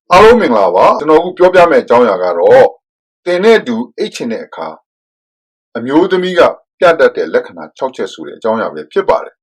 အားလုံးမင်္ဂလာပါကျွန်တော်အခုပြောပြမယ့်အကြောင်းအရာကတော့တင်နဲ့အတူအိတ်ချင်တဲ့အခါအမျိုးသမီးကပြတတ်တဲ့လက္ခဏာ6ချက်ဆိုတဲ့အကြောင်းအရာပဲဖြစ်ပါတယ်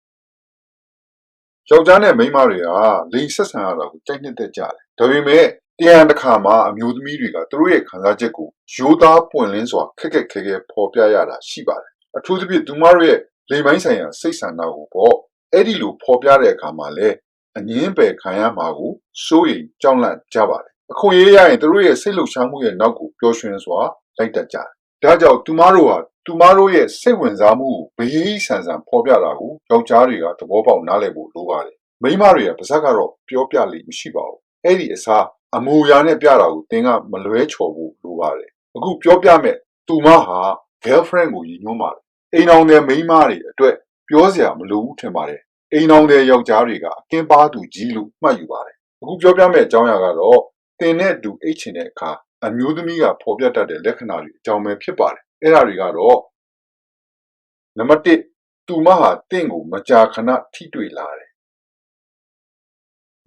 ယောက်ျားနဲ့မိန်းမတွေကလိင်ဆက်ဆံရတာကိုကြိုက်နှစ်သက်ကြတယ်ဒါပေမဲ့တရားတစ်ခါမှာအမျိုးသမီးတွေကသူတို့ရဲ့ခံစားချက်ကိုရိုးသားပွင့်လင်းစွာခက်ခက်ခဲခဲပေါ်ပြရတာရှိပါတယ်အထူးသဖြင့်သူမတို့ရဲ့လိင်ပိုင်းဆိုင်ရာစိတ်ဆန္ဒကိုပေါ့အဲ့ဒီလိုပေါ်ပြတဲ့အခါမှာလည်းအငင်းပယ်ခံရမှာကိုစိုးရိမ်ကြောက်လန့်ကြပါတယ်အခွင့်အရေးရရင်သူတို့ရဲ့စိတ်လှုပ်ရှားမှုရဲ့နောက်ကိုပျော်ရွှင်စွာလိုက်တတ်ကြတယ်။ဒါကြောင့်သူမတို့ရဲ့စိတ်ဝင်စားမှုကိုဘေးဆန်ဆန်ဖော်ပြတာကိုယောက်ျားတွေကသဘောပေါက်နားလည်ဖို့လိုပါတယ်။မိန်းမတွေကပါဇက်ကတော့ပြောပြလိမ့်မရှိပါဘူး။အဲ့ဒီအစားအမူအရာနဲ့ပြတာကိုသင်ကမလွဲချော်ဖို့လိုပါတယ်။အခုပြောပြမဲ့သူမဟာ girlfriend ကိုရည်ညွှန်းပါတယ်။အိမ်အောင်တဲ့မိန်းမတွေအတွက်ပြောစရာမလိုဘူးထင်ပါတယ်။အိမ်အောင်တဲ့ယောက်ျားတွေကအကင်းပါသူကြီးလို့မှတ်ယူပါတယ်။အခုပြောပြမဲ့အကြောင်းအရာကတော့တင်နဲ့အတူအိတ်ချင်တဲ့အခါအမျိုးသမီးကဖော်ပြတတ်တဲ့လက္ခဏာတွေအကြောင်းပဲဖြစ်ပါတယ်။အဲ့ဒါတွေကတော့နံပါတ်1သူမဟာတင့်ကိုမကြာခဏထိတွေ့လာတယ်။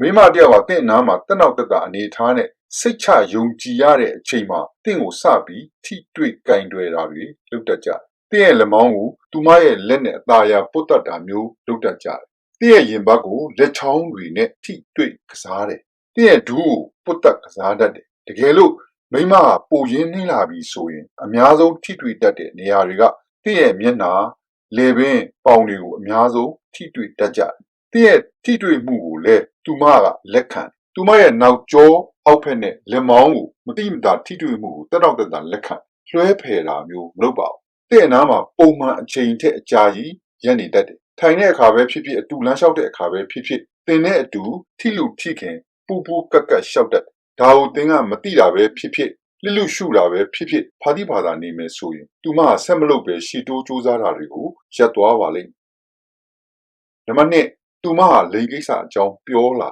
မိမတယောက်ကတင့်နားမှာတက်နောက်တက်တာအနေထားနဲ့စိတ်ချယုံကြည်ရတဲ့အချိန်မှာတင့်ကိုစပြီးထိတွေ့ကင်တွယ်တာတွေလုပ်တတ်ကြတယ်။တင့်ရဲ့လက်မောင်းကိုသူမရဲ့လက်နဲ့အသာရပုတ်တတ်တာမျိုးလုပ်တတ်ကြတယ်။တင့်ရဲ့ရင်ဘတ်ကိုလက်ချောင်းတွေနဲ့ထိတွေ့ကစားတယ်။တင့်ရဲ့ဒူးကိုပုတ်တတ်ကစားတတ်တယ်။တကယ်လို့မိမကပူရင်းနှင်းလာပြီဆိုရင်အများဆုံးထိတွေ့တတ်တဲ့နေရာတွေကတင့်ရဲ့မျက်နှာလေပင်ပေါင်တွေကိုအများဆုံးထိတွေ့တတ်ကြတယ်။တင့်ရဲ့ထိတွေ့မှုကိုလည်းသူမကလက်ခံသူမရဲ့နောက်ကျောအောက်ဖက်နဲ့လက်မောင်းကိုမတိမတာထိတွေ့မှုကိုတက်တော့တက်တာလက်ခံလွှဲဖယ်တာမျိုးမလုပ်ပါဘူး။တင့်အနားမှာပုံမှန်အချိန်ထက်အကြာကြီးရပ်နေတတ်တယ်။ထိုင်တဲ့အခါပဲဖြစ်ဖြစ်အတူလမ်းလျှောက်တဲ့အခါပဲဖြစ်ဖြစ်တင်နဲ့အတူထိလူထိခင်ပူပူကက်ကက်ရှောက်တတ်ဒါကိုသင်ကမသိတာပဲဖြစ်ဖြစ်လှလူရှုတာပဲဖြစ်ဖြစ်ဖာတိဘာသာနေမယ်ဆိုရင်သူမဆက်မလုပ်ပဲရှီတိုးစူးစမ်းတာတွေကိုရပ်သွားပါလိမ့်နံပါတ်2သူမဟာလိင်ကိစ္စအကြောင်းပြောလာ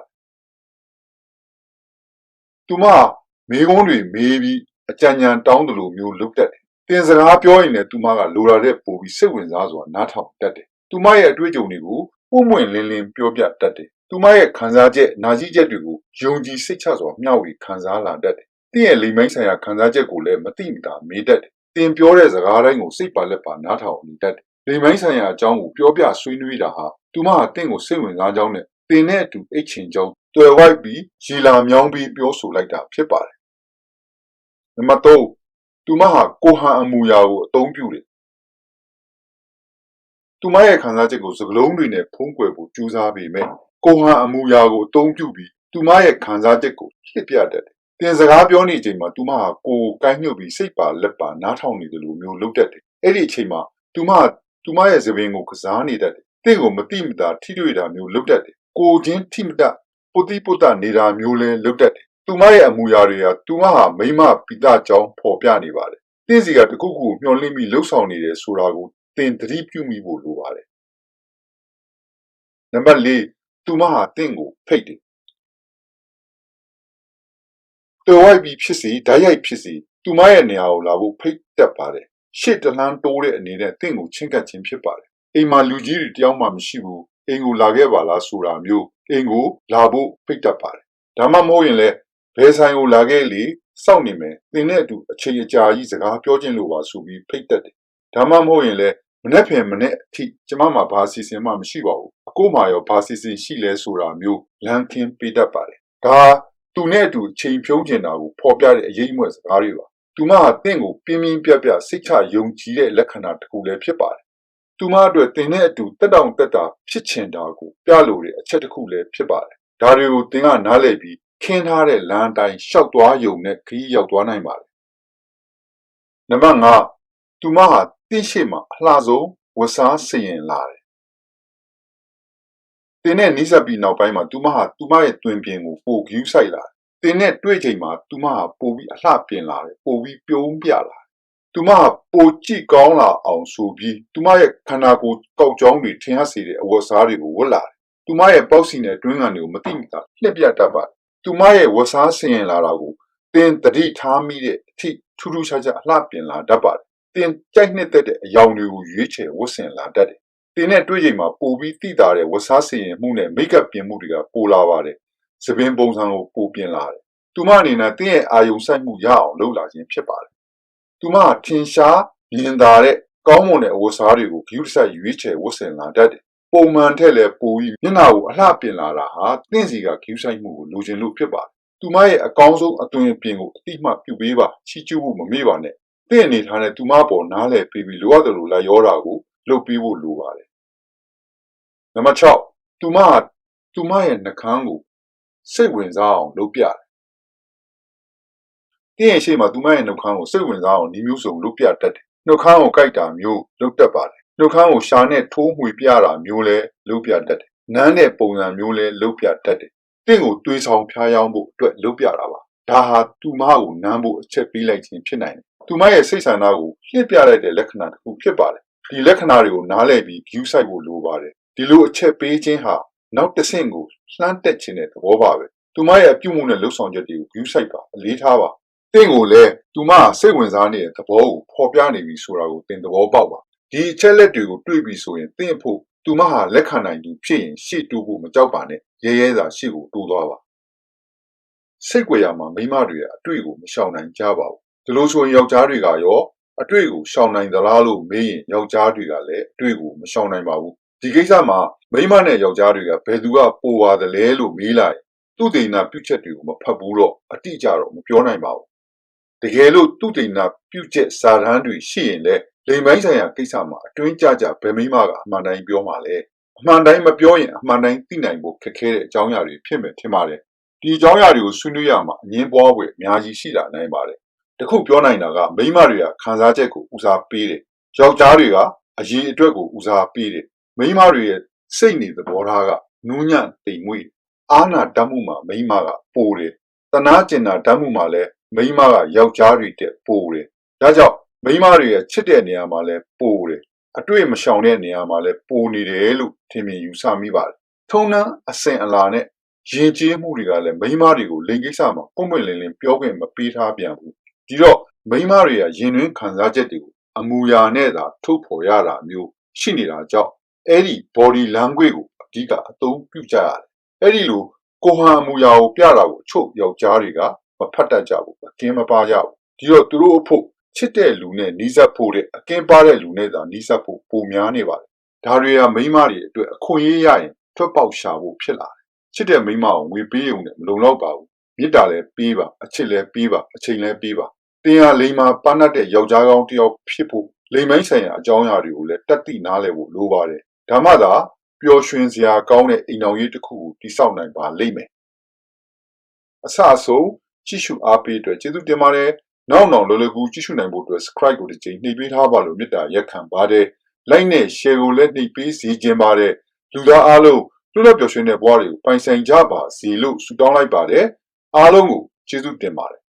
သူမမေကုန်းတွေမေးပြီးအကြံဉာဏ်တောင်းတယ်လို့မျိုးလုပ်တတ်တယ်တင်စကားပြောရင်လည်းသူမကလိုလာတဲ့ပို့ပြီးစိတ်ဝင်စားစွာနားထောင်တတ်တယ်သူမရဲ့အတွေ့အကြုံတွေကိုပုံမှန်လင်းလင်းပြောပြတတ်တယ်သူမရဲ့ခံစားချက်နာကျည်းချက်တွေကိုယုံကြည်စိတ်ချစွာမျှဝေခံစားလာတတ်တယ်။တင့်ရဲ့လိမ်မိုင်းဆိုင်ရာခံစားချက်ကိုလည်းမတိမတာမေးတတ်တယ်။တင်ပြောတဲ့စကားတိုင်းကိုစိတ်ပါလက်ပါနားထောင်နေတတ်တယ်။လိမ်မိုင်းဆိုင်ရာအကြောင်းကိုပြောပြဆွေးနွေးတာဟာသူမဟာတင့်ကိုစိတ်ဝင်စားကြောင်းနဲ့တင်နဲ့အတူအိတ်ချင်ကြောင်းတွေ့ဝိုက်ပြီးရီလာမြောင်းပြီးပြောဆိုလိုက်တာဖြစ်ပါတယ်။နံပါတ်3သူမဟာကိုဟန်အမူအရာကိုအသုံးပြုတယ်သူမရဲ့ခံစားချက်ကိုစကလုံးတွေနဲ့ဖုံးကွယ်ဖို့ကြိုးစားပေမဲ့ကိုဟန်အမူအရာကိုအသုံးပြုပြီးသူမရဲ့ခံစားချက်ကိုလှစ်ပြတတ်တယ်။တင်စကားပြောနေချိန်မှာသူမဟာကိုယ်ကိုင်းညွတ်ပြီးစိတ်ပါလက်ပါနားထောင်နေတယ်လို့မျိုးလုပ်တတ်တယ်။အဲ့ဒီအချိန်မှာသူမရဲ့သပင်ကိုကစားနေတတ်တယ်။တင့်ကိုမတိမတာထိတွေ့တာမျိုးလုပ်တတ်တယ်။ကိုချင်းထိမတပုတိပုတနေတာမျိုးလည်းလုပ်တတ်တယ်။သူမရဲ့အမူအရာတွေကသူမဟာမိမပိတကြောင်းဖော်ပြနေပါတယ်။တင့်စီကတခုခုမျှော်လင့်ပြီးလှုပ်ဆောင်နေတယ်ဆိုတာကိုသင်သတိပြုမိဖို့လိုပါတယ်။နံပါတ်4သူမဟာတင့်ကိုဖိတ်တယ်။တော်ဝိုက်ပြီးဖြစ်စီဓာတ်ရိုက်ဖြစ်စီသူမရဲ့နေရာကိုလာဖို့ဖိတ်တတ်ပါတယ်။ရှေ့တလန်းတိုးတဲ့အနေနဲ့တင့်ကိုချင်းကပ်ခြင်းဖြစ်ပါတယ်။အိမ်မှာလူကြီးတွေတယောက်မှမရှိဘူး။အိမ်ကိုလာခဲ့ပါလားဆိုတာမျိုးအိမ်ကိုလာဖို့ဖိတ်တတ်ပါတယ်။ဒါမှမဟုတ်ရင်လည်းဘယ်ဆိုင်ကိုလာခဲ့လေစောင့်နေမယ်သင်နဲ့အတူအချိန်အကြာကြီးစကားပြောခြင်းလိုပါဆိုပြီးဖိတ်တတ်တယ်။ဒါမှမဟုတ်ရင်လည်းမနေ့ဖင်မနေ့အထိကျမမှာဘာစီစဉ်မှမရှိပါဘူး။အခုမှရောဘာစီစဉ်ရှိလဲဆိုတာမျိုးလမ်းခင်းပေးတတ်ပါတယ်။ဒါသူနဲ့အတူချိန်ဖြုံးကျင်တာကိုဖော်ပြတဲ့အရေးအမွက်စကားတွေပါ။သူမဟာတင့်ကိုပြင်းပြင်းပြပြစိတ်ချယုံကြည်တဲ့လက္ခဏာတစ်ခုလည်းဖြစ်ပါတယ်။သူမအတွက်တင်နဲ့အတူတက်တောင်တက်တာဖြစ်ချင်တာကိုပြလိုတဲ့အချက်တစ်ခုလည်းဖြစ်ပါတယ်။ဒါတွေကိုတင်ကနားလည်ပြီးခင်းထားတဲ့လမ်းတိုင်းရှောက်သွားယုံနဲ့ခရီးရောက်သွားနိုင်ပါတယ်။နံပါတ်5သူမဟာတင့်ရှိမှအလှဆုံးဝစားစရင်လာတယ်။တင်နဲ့နီးစပ်ပြီးနောက်ပိုင်းမှာသူမဟာသူမရဲ့တွင်ပြင်ကိုပိုဂယူးဆိုင်လာတယ်။တင်နဲ့တွေ့ချိန်မှာသူမဟာပိုပြီးအလှပြင်လာတယ်။ပိုပြီးပြုံးပြလာတယ်။သူမဟာပိုကြည့်ကောင်းလာအောင်ဆိုပြီးသူမရဲ့ခန္ဓာကိုယ်ကောက်ကြောင်းတွေထင်ဟပ်စေတဲ့အဝတ်စားတွေကိုဝတ်လာတယ်။သူမရဲ့ပေါက်စီနဲ့တွင်းကန်တွေကိုမတိမတာလှည့်ပြတတ်ပါတယ်။သူမရဲ့ဝတ်စားစရင်လာတာကိုတင်တတိထားမိတဲ့အထိထူးထူးခြားခြားအလှပြင်လာတတ်ပါတယ်။တင်ကြိုက်နှစ်သက်တဲ့အယောင်တွေကိုရွေးချယ်ဝတ်ဆင်လာတတ်တယ်။တင်နဲ့တွေ့ချိန်မှာပိုပြီးသိတာတဲ့ဝတ်စားစင်မှုနဲ့မိတ်ကပ်ပြင်မှုတွေကပိုလာပါတယ်။သပင်ပုံစံကိုပိုပြင်လာတယ် သူမအနေနဲ့တင်းရဲ့အာယုံစိုက်မှုရအောင်လုပ်လာခြင်းဖြစ်ပါတယ်သူမထင်ရှားမြင်သာတဲ့ကောင်းမွန်တဲ့အဝတ်စားတွေကိုဂရုတစိုက်ရွေးချယ်ဝတ်ဆင်လာတတ်တယ်ပုံမှန်ထက်လည်းပိုပြီးမျက်နှာကိုအလှပြင်လာတာဟာတင့်စီကဂရုစိုက်မှုကိုလိုချင်လို့ဖြစ်ပါတယ်သူမရဲ့အကောင်းဆုံးအသွင်အပြင်ကိုအတိအမှပြုပေးပါချီးကျူးဖို့မမေ့ပါနဲ့တင့်အနေထားနဲ့သူမပေါ်နားလည်ပေးပြီးလိုအပ်တယ်လို့လိုက်ရောတာကိုလုပ်ပေးဖို့လိုပါတယ်နံပါတ်6သူမရဲ့နှကန်းကိုစိတ်ဝင်စားအောင်လုပ်ပြတယ်တင်းရဲ့ရှေ့မှာသူမရဲ့နှုတ်ခမ်းကိုစိတ်ဝင်စားအောင်ဒီမျိုးစုံလုပ်ပြတတ်တယ်နှုတ်ခမ်းကိုကြိုက်တာမျိုးလုပ်တတ်ပါတယ်နှုတ်ခမ်းကိုရှာနဲ့ထိုးမှွေပြတာမျိုးလည်းလုပ်ပြတတ်တယ်နမ်းတဲ့ပုံစံမျိုးလည်းလုပ်ပြတတ်တယ်တင့်ကိုတွေးဆောင်ဖျားယောင်းဖို့အတွက်လုပ်ပြတာပါဒါဟာသူမကိုနမ်းဖို့အချက်ပေးလိုက်ခြင်းဖြစ်နိုင်တယ်သူမရဲ့စိတ်ဆန္ဒကိုလှည့်ပြလိုက်တဲ့လက္ခဏာတစ်ခုဖြစ်ပါတယ်ဒီလက္ခဏာတွေကိုနားလည်ပြီး view ဆိုင်ဖို့လိုပါတယ်ဒီလိုအချက်ပေးခြင်းဟာနောက်တစ်ဆင့်ကိုလှမ်းတက်ခြင်းတဲ့သဘောပါပဲသူမရဲ့အပြုမှုနဲ့လှုပ်ဆောင်ချက်တွေကို view ဆိုင်ပါအလေးထားပါတင့်ကိုလည်းသူမစိတ်ဝင်စားနေတဲ့သဘောကိုဖော်ပြနေပြီဆိုတာကိုသင်သဘောပေါက်ပါဒီအချက်လက်တွေကိုတွေ့ပြီဆိုရင်တင့်ဖို့သူမဟာလက်ခံနိုင်သူဖြစ်ရင်ရှေ့တိုးဖို့မကြောက်ပါနဲ့ရဲရဲသာရှေ့ကိုတိုးသွားပါစိတ်ကြွယ်ရမှာမိမတွေကအတွေ့ကိုမရှောင်နိုင်ကြပါဘူးဒီလိုဆိုရင်ယောက်ျားတွေကရောအတွေ့ကိုရှောင်နိုင်သလားလို့မေးရင်ယောက်ျားတွေကလည်းအတွေ့ကိုမရှောင်နိုင်ပါဘူးဒီကိစ္စမှာမိမနဲ့ယောက်ျားတွေကဘယ်သူကပိုပါတယ်လဲလို့မေးလိုက်သူတေနာပြုချက်တွေကိုမဖတ်ဘူးတော့အတိအကျတော့မပြောနိုင်ပါဘူးတကယ်လို့သူတေနာပြုချက်စာတမ်းတွေရှိရင်လည်းလိမ်ပိုင်းဆိုင်ရာကိစ္စမှာအတွင်းကြကြဘယ်မိမကအမှန်တိုင်းပြောမှာလဲအမှန်တိုင်းမပြောရင်အမှန်တိုင်းသိနိုင်ဖို့ခက်ခဲတဲ့အကြောင်းအရာတွေဖြစ်မယ်ထင်ပါတယ်ဒီအကြောင်းအရာတွေကိုဆွေးနွေးရမှာအငင်းပွားပွဲအများကြီးရှိလာနိုင်ပါတယ်တခုပြောနိုင်တာကမိမတွေကခံစားချက်ကိုဦးစားပေးတယ်ယောက်ျားတွေကအရေးအတွက်ကိုဦးစားပေးတယ်မိမတွေရဲ့စိတ်နေသဘောထားကနူးညံ့တိမ်မွေ့အာနာတတ်မှုမှာမိမကပိုတယ်တနာကျင်တာတတ်မှုမှာလည်းမိမကယောက်ျားတွေတက်ပိုတယ်ဒါကြောင့်မိမတွေရဲ့ချစ်တဲ့နေရာမှာလည်းပိုတယ်အတွေ့မရှောင်တဲ့နေရာမှာလည်းပိုနေတယ်လို့ထင်မြင်ယူဆမိပါတယ်ထုံနှန်းအစဉ်အလာနဲ့ရင်ကျေးမှုတွေကလည်းမိမတွေကိုလိင်ကိစ္စမှာပုံပွင့်လင်းလင်းပြောခွင့်မပေးထားပြန်ဘူးဒီတော့မိမတွေကရင်တွင်းခံစားချက်တွေကိုအမူအရာနဲ့သာထုတ်ဖော်ရတာမျိုးရှိနေတာကြောင့်အဲ့ဒီ body language ကိုအဓိကအသုံးပြုကြရတယ်အဲ့ဒီလိုကိုဟန်အမူအရာကိုပြတာကိုချုပ်ယောက်ျားတွေကမဖတ်တတ်ကြဘူးအကင်းမပါကြဘူးဒီတော့သူတို့အဖို့ချစ်တဲ့လူနဲ့နီးစပ်ဖို့တဲ့အကင်းပါတဲ့လူနဲ့သာနီးစပ်ဖို့ပုံများနေပါတယ်ဒါတွေကမိမတွေအတွက်အခွင့်အရေးရရင်ထွက်ပေါက်ရှာဖို့ဖြစ်လာတယ်ချစ်တဲ့မိမကိုငွေပေးရုံနဲ့မလုံလောက်ပါဘူးမေတ္တာလည်းပေးပါအချစ်လည်းပေးပါအချိန်လည်းပေးပါတင်ဟာလိမ္မာပန်းတတ်တဲ့ယောက်ျားကောင်းတစ်ယောက်ဖြစ်ဖို့လိမ်မိုင်းဆိုင်ရာအကြောင်းအရာတွေကိုလည်းတက်သိနားလည်ဖို့လိုပါတယ်ဒါမှသာပျော်ရွှင်စရာကောင်းတဲ့အိမ်တော်ရေးတစ်ခုကိုတည်ဆောက်နိုင်ပါလိမ့်မယ်အစအဆုံးကြည့်ရှုအားပေးအတွက်ကျေးဇူးတင်ပါတယ်နောက်လွယ်လွယ်ကူကြည့်ရှုနိုင်ဖို့အတွက် subscribe ကိုတစ်ချိန်နှိပ်ပေးထားပါလို့မေတ္တာရက်ခံပါတယ် like နဲ့ share ကိုလည်းနှိပ်ပေးစေချင်ပါတယ်လူသားအားလုံးလွတ်လပ်ပျော်ရွှင်တဲ့ဘဝတွေကိုပိုင်ဆိုင်ကြပါစေလို့ဆုတောင်းလိုက်ပါတယ်အားလုံးကိုကျေးဇူးတင်ပါတယ်